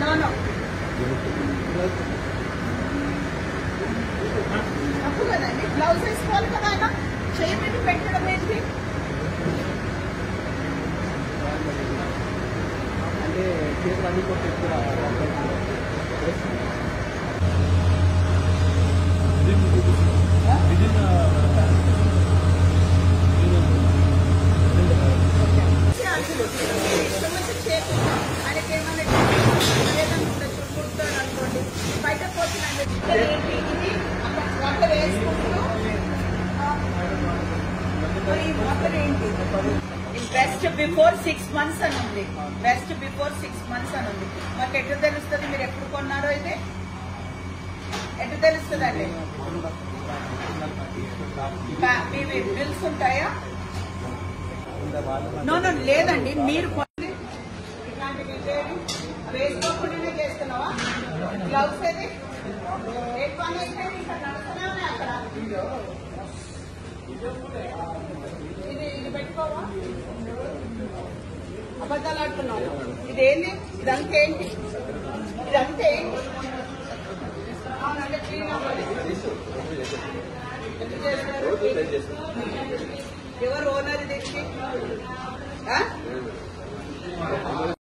No no తప్పు కదండి. Gloves వేసుకోవాలి కదా ఆయన. చేయమని పెట్టడం ఏంటి? అంటే చేతులు అన్ని కొట్టి ఆయనకి ఏమన్నా కుడతాడు అనుకోండి, బయట పోతున్నాడు. ఇది అక్కడ వాటర్ వేసుకుంటూ ఈ వాటర్ ఏంటి? బెస్ట్ బిఫోర్ 6 months అని ఉంది. బెస్ట్ బిఫోర్ 6 months అని ఉంది. మాకు ఎటు తెలుస్తుంది మీరు ఎప్పుడు కొన్నారో? అయితే ఎటు తెలుస్తుంది అండి? మీ బిల్స్ ఉంటాయా? నో నో లేదండి. మీరు ఇట్లాంటివి వేసుకోకుండానే చేస్తున్నావా? గ్లౌస్ ఏది? ఏ పని అయితే ఇక్కడ నడుస్తూనే ఉన్నాయి అక్కడ. ఇది పెట్టుకోవా? అబద్ధాలు ఆడుతున్నావు. ఇదేంటి? ఇదంతా ఏంటి? ఇదంతా ఏంటి? అవునంటే క్లీన్ అవ్వాలి. ఎందుకు చేస్తారు? ఎవరు ఓనర్ దీనికి?